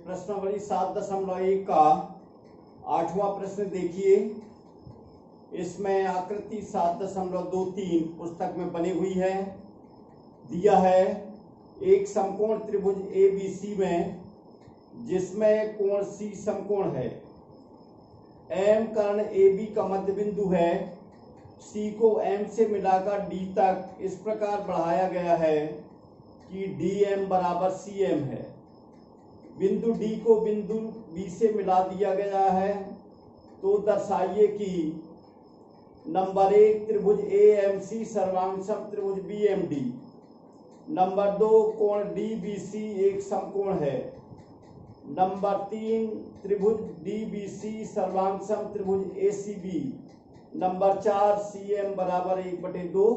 प्रश्नावली 7.1 का 8वां प्रश्न देखिए। इसमें आकृति 7.23 पुस्तक में बनी हुई है। दिया है एक समकोण त्रिभुज ABC में जिसमें कोण C समकोण है। M कर्ण AB का मध्य बिंदु है। C को M से मिलाकर D तक इस प्रकार बढ़ाया गया है कि DM बराबर CM है। बिंदु D को बिंदु B से मिला दिया गया है। तो दर्शाइए कि नंबर 1 त्रिभुज AMC सर्वांग सम त्रिभुज BMD। नंबर 2 कोण DBC एक समकोण है। नंबर 3 त्रिभुज DBC सर्वांग सम त्रिभुज ACB। नंबर 4 CM बराबर 1/2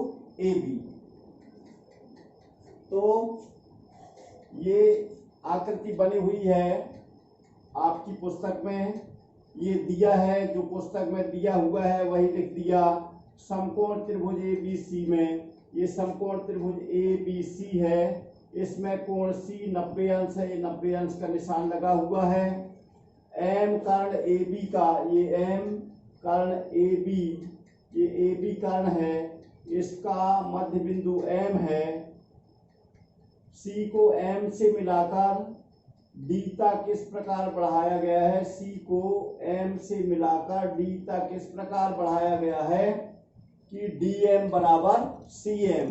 AB। तो ये आकृति बनी हुई है आपकी पुस्तक में। ये दिया है, जो पुस्तक में दिया हुआ है वही लिख दिया। समकोण त्रिभुज ABC में ये समकोण त्रिभुज ABC है। इसमें कोण C 90 अंश है। ये 90 अंश का निशान लगा हुआ है। M कर्ण AB का, ये M कर्ण AB, ये AB कर्ण है, इसका मध्य बिंदु M है। C को M से मिलाकर D तक इस प्रकार बढ़ाया गया है। C को M से मिलाकर D तक इस प्रकार बढ़ाया गया है कि DM बराबर CM।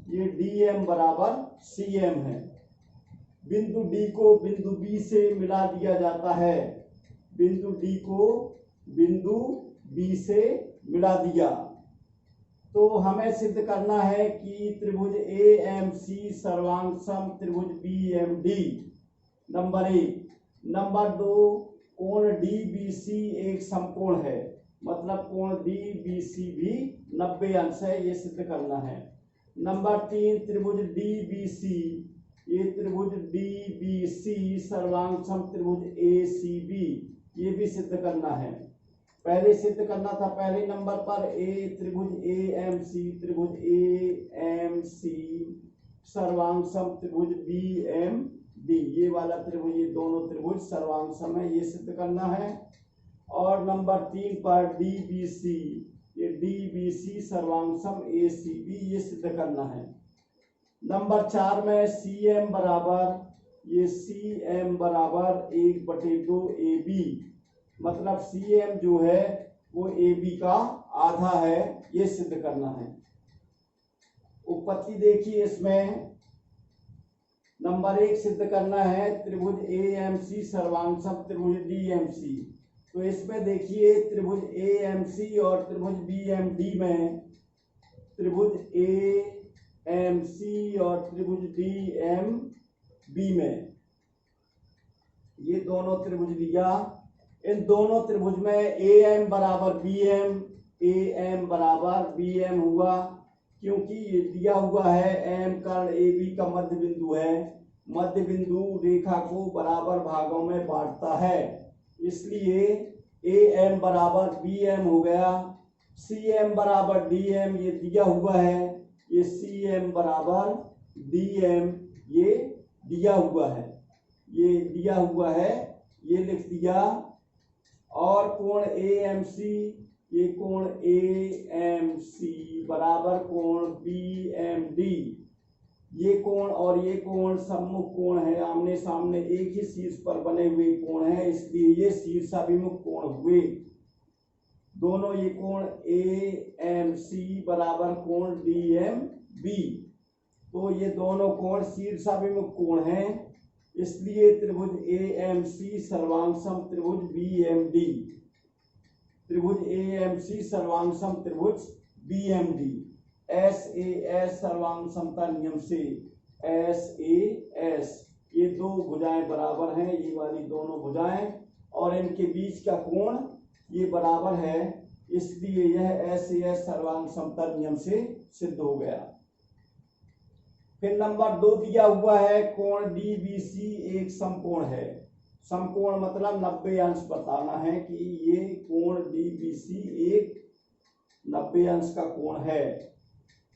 ये DM बराबर CM है। बिंदु D को बिंदु B से मिला दिया जाता है। बिंदु D को बिंदु B से मिला दिया। तो हमें सिद्ध करना है कि त्रिभुज AMC सर्वांग सम त्रिभुज BMD। नंबर 1। नंबर 2 कोण DBC एक समकोण है, मतलब कोण DBC भी 90 अंश है, ये सिद्ध करना है। नंबर 3 त्रिभुज DBC, ये त्रिभुज DBC सर्वांग सम त्रिभुज ACB, ये भी सिद्ध करना है। पहले सिद्ध करना था पहले नंबर पर त्रिभुज AMC, त्रिभुज AMC सर्वांग सम त्रिभुज BMD, ये वाला त्रिभुज, ये दोनों त्रिभुज सर्वांग सम है, ये सिद्ध करना है। और नंबर 3 पर DBC, ये DBC सर्वांग सम ACB, ये सिद्ध करना है। नंबर 4 में CM बराबर, ये CM बराबर 1/2 AB, मतलब CM जो है वो AB का आधा है, ये सिद्ध करना है। उत्पत्ति देखिए इसमें। नंबर 1 सिद्ध करना है त्रिभुज AMC सर्वांग सम त्रिभुज DMC। तो इसमें देखिए त्रिभुज AMC और त्रिभुज BMD में, त्रिभुज AMC और त्रिभुज DMB में ये दोनों त्रिभुज दिया। इन दोनों त्रिभुज में AM बराबर BM, AM बराबर BM हुआ, क्योंकि ये दिया हुआ है M कर्ण AB का मध्य बिंदु है। मध्य बिंदु रेखा को बराबर भागों में बांटता है, इसलिए AM बराबर BM हो गया। CM बराबर DM, ये दिया हुआ है, ये CM बराबर DM, ये दिया हुआ है, ये दिया हुआ है, ये लिख दिया। और कोण AMC, ये कोण AMC बराबर कोण BMD, ये कोण और ये कोण सम्मुख कोण है, आमने सामने एक ही शीर्ष पर बने हुए कोण है, इसलिए ये शीर्षाभिमुख कोण हुए। दोनों ये कोण AMC बराबर कोण DMB, तो ये दोनों कोण शीर्षाभिमुख कोण हैं, इसलिए त्रिभुज AMC सर्वांग सम त्रिभुज BMD, त्रिभुज AMC सर्वांग सम त्रिभुज BMD। SAS सर्वांग समता नियम से SAS, ये दो भुजाएं बराबर हैं, ये वाली दोनों भुजाएं, और इनके बीच का कोण ये बराबर है, इसलिए यह SAS सर्वांग समता नियम से सिद्ध हो गया। फिर नंबर 2 दिया हुआ है कोण DBC एक समकोण है। समकोण मतलब 90 अंश बताना है कि ये कोण DBC एक 90 अंश का कोण है।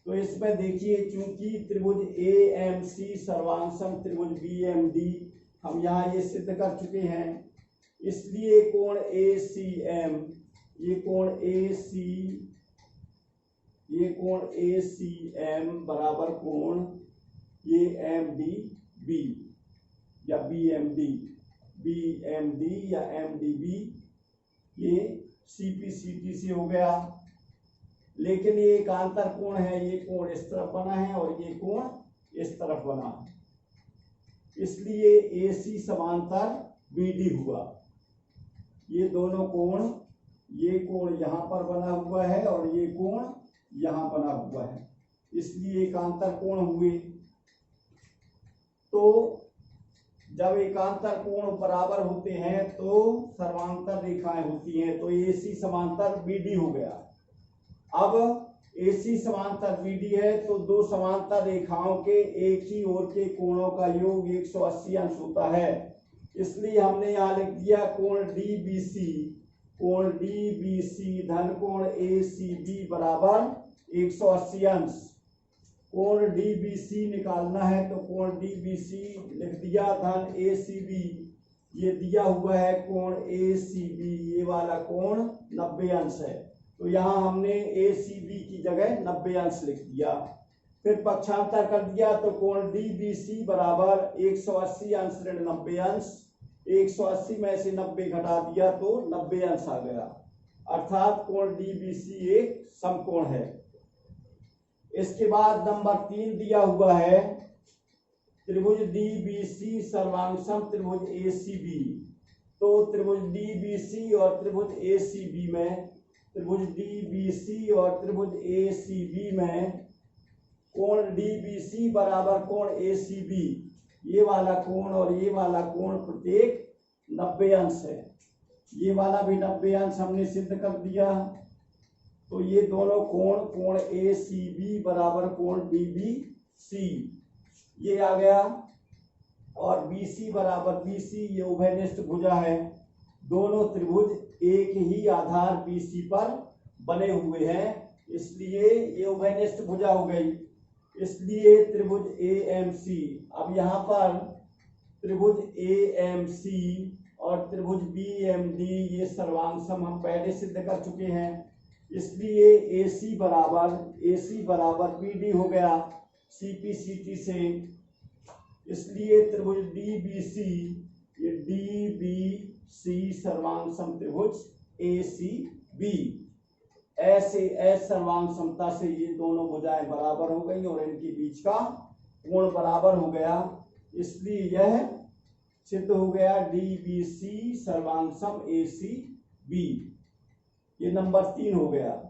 तो इसमें देखिए, चूंकि त्रिभुज AMC सर्वांग सम त्रिभुज BMD हम यहाँ ये सिद्ध कर चुके हैं। इसलिए कोण ACM, ये कोण ACM बराबर कोण ये MDB या BMD या MDB, ये CPCT से हो गया। लेकिन ये एक आंतर कोण है, ये कोण इस तरफ बना है और ये कोण इस तरफ बना, इसलिए AC समांतर BD हुआ। ये दोनों कोण, ये कोण यहाँ पर बना हुआ है और ये कोण यहाँ बना हुआ है, इसलिए एकांतर कोण हुए। तो जब एकांतर कोण बराबर होते हैं तो सर्वांतर रेखाएं होती हैं, तो AC समांतर BD हो गया। अब AC समांतर BD है तो दो समांतर रेखाओं के एक ही ओर के कोणों का योग 180 अंश होता है, इसलिए हमने यहाँ लिख दिया कोण DBC धन कोण ACB बराबर 180 अंश। कोण DBC निकालना है तो कोण DBC लिख दिया धन ACB, ये दिया हुआ है कोण ACB, ये वाला कोण 90 अंश है, तो यहाँ हमने ACB की जगह 90 अंश लिख दिया। फिर पक्षांतर कर दिया तो कोण DBC बराबर 180 अंश ऋण 90 अंश, 180 में से 90 घटा दिया तो 90 अंश आ गया, अर्थात कोण DBC एक समकोण है। इसके बाद नंबर 3 दिया हुआ है त्रिभुज DBC सर्वांगसम त्रिभुज ACB। तो त्रिभुज DBC और त्रिभुज ACB में, त्रिभुज DBC और त्रिभुज ACB में कोण DBC बराबर कोण ACB, ये वाला कोण और ये वाला कोण प्रत्येक 90 अंश है, ये वाला भी 90 अंश हमने सिद्ध कर दिया। तो ये दोनों कोण ACB बराबर कोण DBC ये आ गया, और BC बराबर BC ये उभयनिष्ठ भुजा है। दोनों त्रिभुज एक ही आधार BC पर बने हुए हैं, इसलिए ये उभयनिष्ठ भुजा हो गई। इसलिए त्रिभुज AMC, अब यहाँ पर त्रिभुज AMC और त्रिभुज BMD ये सर्वांगसम हम पहले सिद्ध कर चुके हैं, इसलिए AC बराबर BD हो गया CPCT से। इसलिए त्रिभुज DBC, ये DBC सर्वांगसम त्रिभुज ACB, ऐसे S सर्वांग समता से ये दोनों भुजाएं बराबर हो गई और इनके बीच का कोण बराबर हो गया, इसलिए यह सिद्ध हो गया DBC सर्वांगसम ACB। ये नंबर 3 हो गया।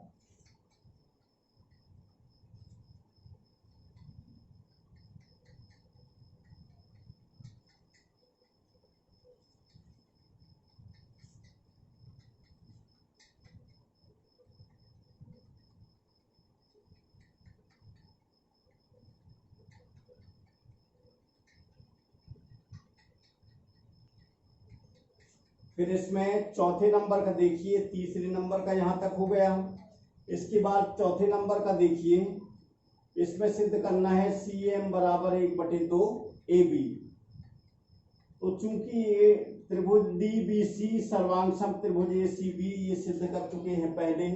फिर इसमें चौथे नंबर का देखिए, तीसरे नंबर का यहाँ तक हो गया। इसके बाद चौथे नंबर का देखिए, इसमें सिद्ध करना है CM बराबर 1/2 AB। तो चूंकि ये त्रिभुज DBC सर्वांगसम त्रिभुज ACB ये सिद्ध कर चुके हैं पहले,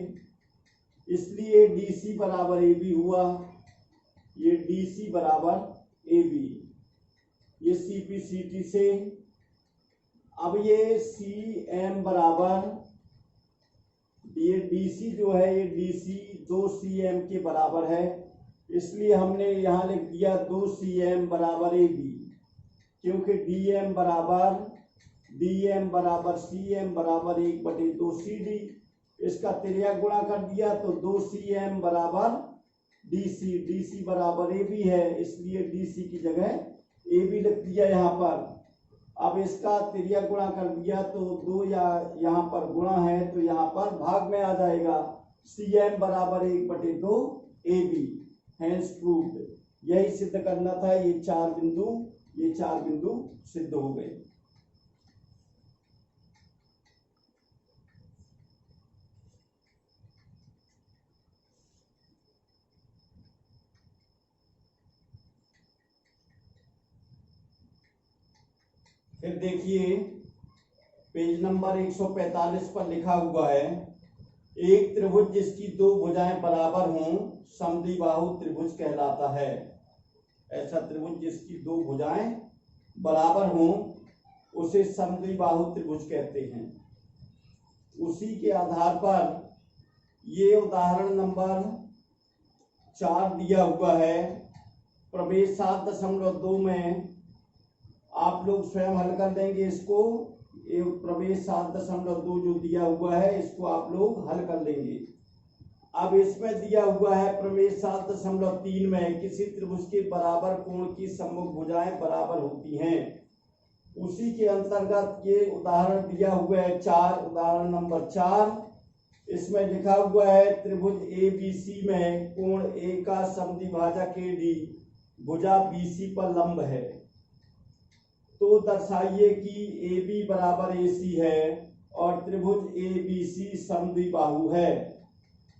इसलिए DC बराबर AB हुआ, ये DC बराबर AB, ये CPCT से। अब ये CM बराबर, ये DC जो है ये DC 2CM के बराबर है, इसलिए हमने यहाँ लिख दिया 2CM बराबर AB, क्योंकि DM बराबर CM बराबर 1/2 CD, इसका तिर्यक गुणा कर दिया तो 2CM बराबर DC बराबर AB है, इसलिए DC की जगह AB लिख दिया यहाँ पर। अब इसका तिर्यक गुणा कर दिया तो 2 या यहाँ पर गुणा है तो यहाँ पर भाग में आ जाएगा, CM बराबर 1/2 AB, हैंस प्रूव्ड। यही सिद्ध करना था, ये 4 बिंदु सिद्ध हो गए। फिर देखिए पेज नंबर 145 पर लिखा हुआ है, एक त्रिभुज जिसकी दो भुजाएं बराबर हों समद्विबाहु त्रिभुज कहलाता है। ऐसा त्रिभुज जिसकी दो भुजाएं बराबर हों उसे समद्विबाहु त्रिभुज कहते हैं। उसी के आधार पर ये उदाहरण नंबर 4 दिया हुआ है। प्रवेश 7.2 में आप लोग स्वयं हल कर देंगे इसको। ये प्रवेश 7.2 जो दिया हुआ है इसको आप लोग हल कर लेंगे। अब इसमें दिया हुआ है प्रवेश 7.3 में किसी त्रिभुज के बराबर कोण की सम्मुख भुजाएं बराबर होती हैं। उसी के अंतर्गत ये उदाहरण दिया हुआ है 4, उदाहरण नंबर 4। इसमें लिखा हुआ है त्रिभुज ABC में कोण A का समद्विभाजक AD भुजा BC पर लंब है, तो दर्शाइए कि AB बराबर AC है और त्रिभुज ABC समद्विबाहु है।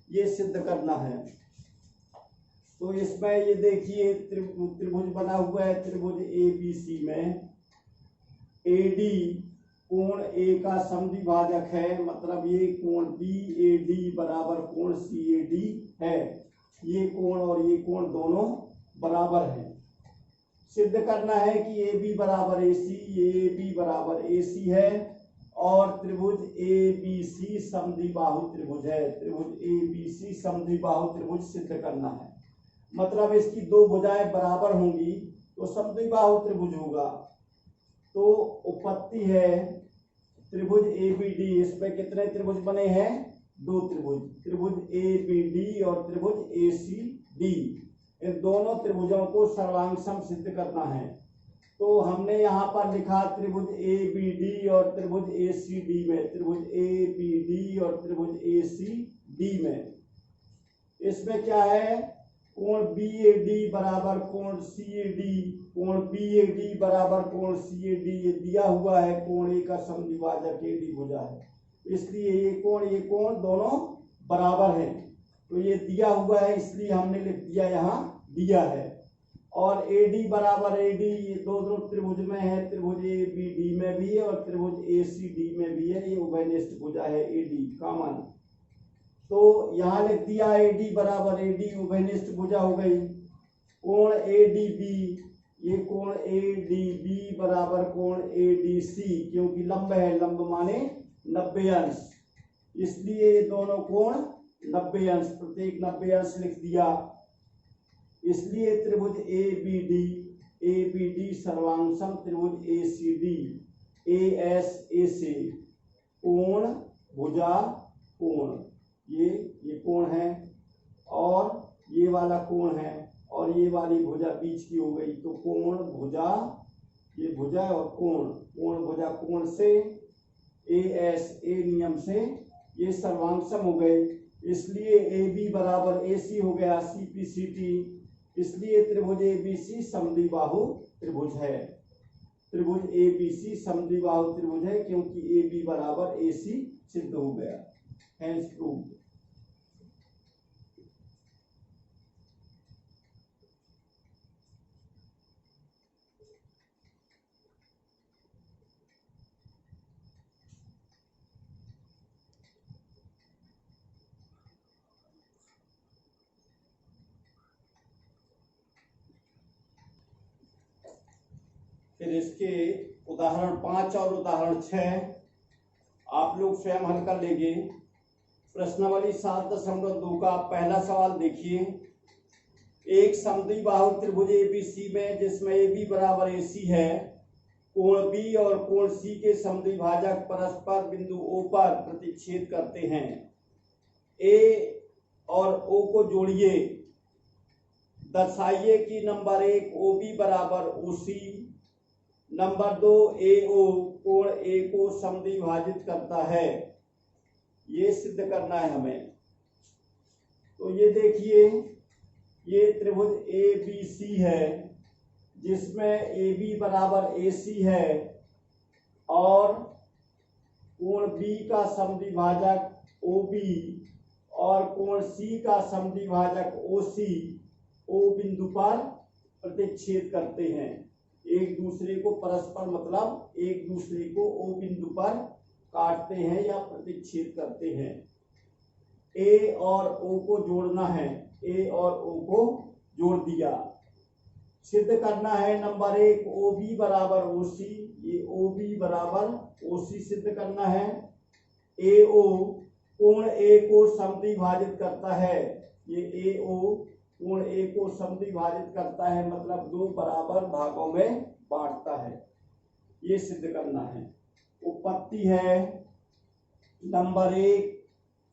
ये सिद्ध करना है। तो इसमें ये देखिए त्रिभुज बना हुआ है त्रिभुज ABC में AD कोण A का समद्विभाजक है, मतलब ये कोण BAD बराबर कोण CAD है। ये कोण और ये कोण दोनों बराबर हैं। सिद्ध करना है कि AB बराबर AC, AB बराबर AC है और त्रिभुज ABC समद्विबाहु त्रिभुज है। त्रिभुज ABC समद्विबाहु त्रिभुज सिद्ध करना है, मतलब इसकी दो भुजाएं बराबर होंगी तो समद्विबाहु त्रिभुज होगा। तो उपपत्ति है त्रिभुज ABD, इसमें कितने त्रिभुज बने हैं? दो त्रिभुज, त्रिभुज ABD और त्रिभुज ACD। इन दोनों त्रिभुजों को सर्वांग सिद्ध करना है। तो हमने यहाँ पर लिखा त्रिभुज ABD और त्रिभुज ACD में, त्रिभुज ABD और त्रिभुज ACD में इसमें क्या है? कोण BAD बराबर कोण CAD, कोण BAD बराबर कोण CAD ये दिया हुआ है। कोण A का समद्विभाजक AD भुजा है, इसलिए ये कोण दोनों बराबर हैं। तो ये दिया हुआ है इसलिए हमने लिख दिया, यहाँ दिया है। और AD बराबर AD ये दोनों त्रिभुज में है, त्रिभुज ABD में भी है और त्रिभुज ACD में भी है। ये उभयनिष्ठ भुजा है AD कॉमन, तो यहाँ लिख दिया AD बराबर AD उभयनिष्ठ भुजा हो गई। कोण ADB, ये कोण ADB बराबर कोण ADC, क्योंकि लंब है, लंब माने 90 अंश, इसलिए ये दोनों कोण 90 अंश, प्रत्येक 90 अंश लिख दिया। इसलिए त्रिभुज ABD सर्वांग त्रिभुज ACD ASA से कोण भुजा कोण, ये कोण है और ये वाला कोण है और ये वाली भुजा बीच की हो गई। तो कोण भुजा, ये भुजा और कोण भुजा कोण से ASA नियम से ये सर्वांग हो गए। इसलिए AB बराबर AC हो गया CPCT, इसलिए त्रिभुज ABC समद्विबाहु त्रिभुज है। त्रिभुज ABC समद्विबाहु त्रिभुज है क्योंकि AB बराबर AC सिद्ध हो गया। Hence proved। फिर इसके उदाहरण 5 और उदाहरण 6 आप लोग स्वयं हल कर लेंगे। प्रश्नावली 7.2 का पहला सवाल देखिए। एक समद्विबाहु त्रिभुज ABC में जिसमें AB बराबर AC है, कोण B और कोण C के समद्विभाजक परस्पर बिंदु O पर प्रतिच्छेद करते हैं। A और O को जोड़िए, दर्शाइए कि नंबर 1 OB बराबर OC, नंबर 2 AO कोण A को समद्विभाजित करता है। ये सिद्ध करना है हमें। तो ये देखिए, ये त्रिभुज ABC है जिसमें AB बराबर AC है और कोण B का समद्विभाजक OB और कोण C का समद्विभाजक OC O बिंदु पर प्रतिच्छेद करते हैं। एक दूसरे को परस्पर मतलब एक दूसरे को ओ बिंदु पर काटते हैं या प्रतिच्छेद करते हैं। ए और ओ को जोड़ना है, ए और ओ को जोड़ दिया। सिद्ध करना है नंबर 1 ओ बी बराबर ओ सी, ये ओ बी बराबर ओ सी सिद्ध करना है। ए ओ कोण ए को समद्विभाजित करता है, ये ए ओ कोण ए को समद्विभाजित करता है मतलब दो बराबर भागों में बांटता है, ये सिद्ध करना है। उत्पत्ति है नंबर 1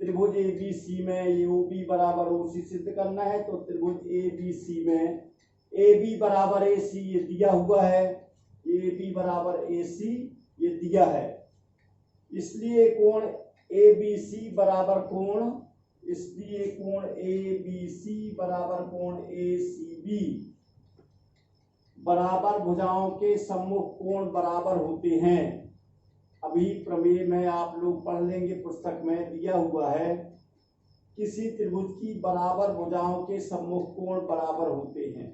त्रिभुज ए बी सी में ये ओ बी बराबर ओ सी सिद्ध करना है, तो त्रिभुज ए बी सी में ए बी बराबर ए सी ये दिया हुआ है, ए बी बराबर ए सी ये दिया है, इसलिए कोण ए बी सी बराबर कोण, इसलिए कोण ए बी सी बराबर कोण ए सी बी बराबर भुजाओं के सम्मुख कोण बराबर होते हैं। अभी प्रमेय में आप लोग पढ़ लेंगे, पुस्तक में दिया हुआ है किसी त्रिभुज की बराबर भुजाओं के सम्मुख कोण बराबर होते हैं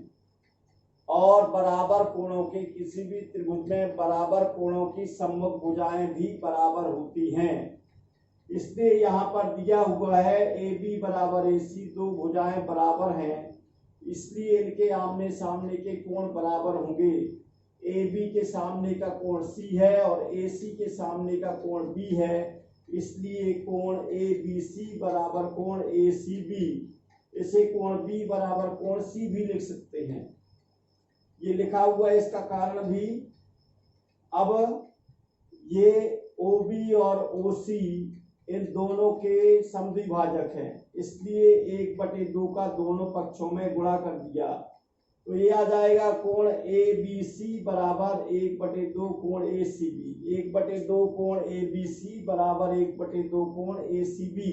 और बराबर कोणों के किसी भी त्रिभुज में बराबर कोणों की सम्मुख भुजाएं भी बराबर होती हैं। इसलिए यहाँ पर दिया हुआ है ए बी बराबर ए सी, दो भुजाएं बराबर हैं, इसलिए इनके आमने सामने के कोण बराबर होंगे। ए बी के सामने का कोण सी है और ए सी के सामने का कोण बी है, इसलिए कोण ए बी सी बराबर कोण ए सी बी, इसे कोण बी बराबर कोण सी भी लिख सकते हैं, ये लिखा हुआ है, इसका कारण भी। अब ये ओ बी और ओ सी इन दोनों के समद्विभाजक हैं, इसलिए 1/2 का दोनों पक्षों में गुणा कर दिया, तो ये आ जाएगा कोण ए बी सी बराबर 1/2 कोण ए सी बी, 1/2 कोण ए बी सी बराबर 1/2 कोण ए सी बी,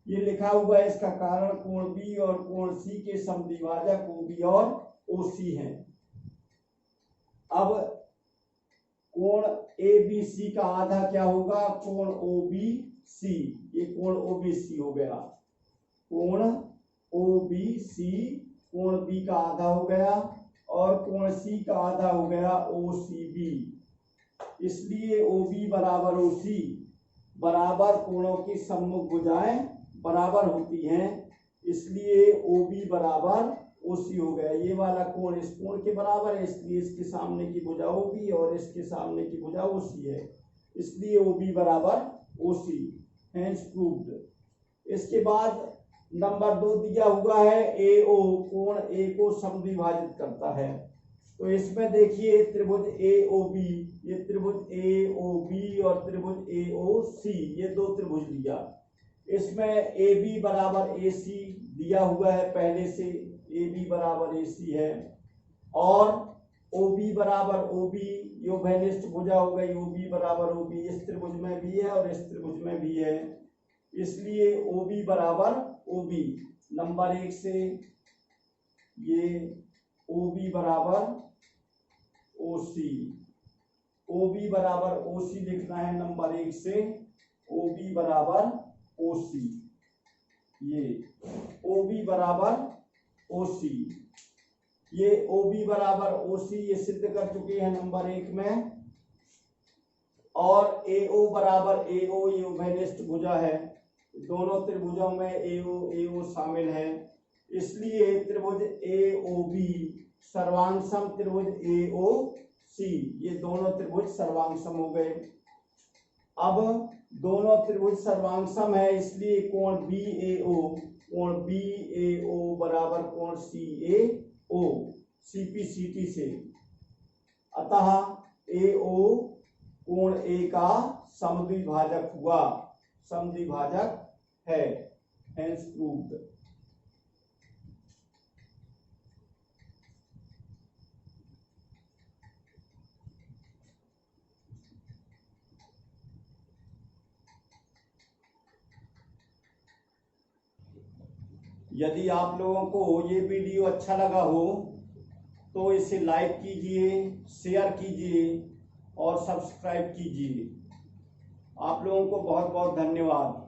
ये लिखा हुआ है। इसका कारण कोण बी और कोण सी के समद्विभाजक ओ बी और ओ सी हैं। अब कोण ए बी सी का आधा क्या होगा, कोण ओ बी सी, ये कोण ओ बी सी हो गया, कोण ओ बी सी कोण बी का आधा हो गया और कोण सी का आधा हो गया ओ सी बी, इसलिए ओ बी बराबर ओ सी बराबर कोणों की सम्मुख भुजाएं बराबर होती हैं, इसलिए ओ बी बराबर ओ सी हो गया। ये वाला कोण इस कोण के बराबर है, इसलिए इसके सामने की भुजा ओ बी और इसके सामने की भुजा ओ सी है, इसलिए ओ बी बराबर ओ सी, हेंस प्रूव्ड। इसके बाद नंबर 2 दिया हुआ है ए ओ कोण ए को समद्विभाजित करता है, तो इसमें देखिए त्रिभुज ए ओ बी, ये त्रिभुज ए ओ बी और त्रिभुज ए ओ सी, ये दो त्रिभुज लिया, इसमें ए बी बराबर ए सी दिया हुआ है पहले से, ए बी बराबर ए सी है और ओ बी बराबर ओ बी, यो भैनिष्ठ भुजा हो गई, ओ बी बराबर ओ बी इस त्रिभुज में भी है और इस त्रिभुज में भी है, इसलिए ओ बी बराबर ओ बी। नंबर 1 से ये ओ बी बराबर ओ सी, ओ बी बराबर ओ सी लिखना है नंबर 1 से, ओ बी बराबर ओ सी, ये ओ बी बराबर ओ सी, ये ओ बी बराबर ओ सी ये सिद्ध कर चुके हैं नंबर 1 में, और ए ओ बराबर ए ओ ये उभयनिष्ठ भुजा है, दोनों त्रिभुजों में ए ओ शामिल है, इसलिए त्रिभुज ए ओ बी सर्वांगसम त्रिभुज ए ओ सी, ये दोनों त्रिभुज सर्वांगसम हो गए। अब दोनों त्रिभुज सर्वांगसम है, इसलिए कोण बी ए ओ, कोण बी ए ओ बराबर कोण सी ए ओ, सीपी सीटी से, अतः ए ओ कोण ए का समद्विभाजक हुआ, समद्विभाजक है, हेंस प्रूव्ड। यदि आप लोगों को ये वीडियो अच्छा लगा हो तो इसे लाइक कीजिए, शेयर कीजिए और सब्सक्राइब कीजिए। आप लोगों को बहुत बहुत धन्यवाद।